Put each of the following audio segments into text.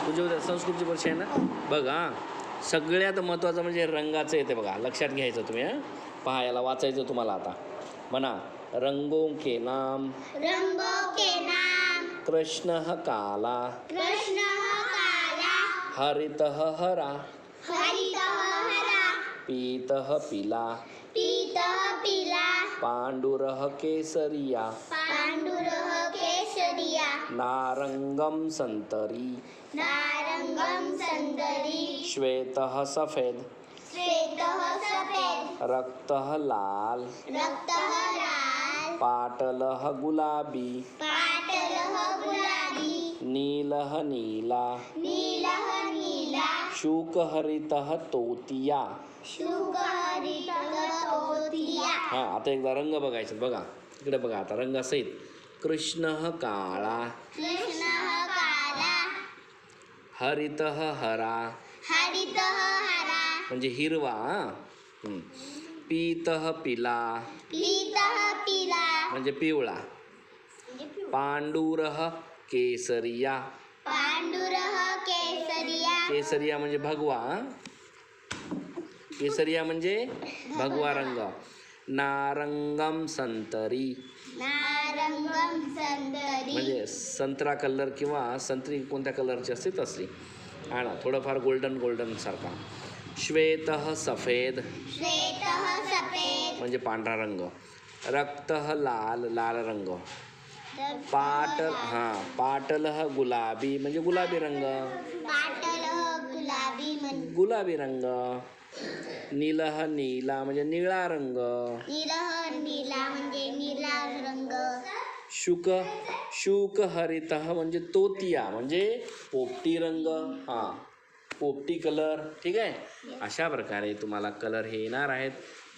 तुझ्या उद्या संस्कृतची परीक्षा आहे ना? बघ हां, सगळ्यात महत्त्वाचं म्हणजे रंगाचं येते बघा, लक्षात घ्यायचं तुम्ही. हां, पहा, याला वाचायचं तुम्हाला आता. म्हणा, रंगों के नाम कृष्ण काला हरितः हरा पीतः पीला पांडुरः केसरिया नारंगम संतरी श्वेतः सफेद रक्तः लाल पाटलः गुलाबी नीलः नीला शुकहरितः तोतिया. हां, आता एकदा रंग बघायचे. बघा इकडे बघा, आता रंगासहित. कृष्ण काळा हरितः हरा म्हणजे हिरवा. पीतः पिला म्हणजे पिवळा. पांडुरः केसरिया केसरिया म्हणजे भगवा. केसरिया म्हणजे भगवा रंग. नारंगम संतरी म्हणजे संत्रा कलर किंवा संत्री कोणत्या कलरची असते तसली. हा ना, थोडंफार गोल्डन सारखा. श्वेतः सफेद म्हणजे पांढरा रंग. रक्तः लाल रंग. पाटलः गुलाबी म्हणजे गुलाबी रंग. गुलाबी रंग. नीलः नीला म्हणजे निळा रंग. शुक हरितः म्हणजे तोतिया म्हणजे पोपटी रंग. हां, पोपटी कलर. ठीक आहे. अशा प्रकारे तुम्हाला कलर हे येणार आहेत.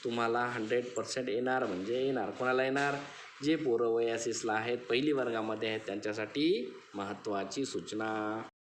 तुम्हाला 100% येणार म्हणजे येणार. कोणाला येणार? जे पोरं वयासीसला आहेत, पहिली वर्गामध्ये आहेत, त्यांच्यासाठी महत्त्वाची सूचना.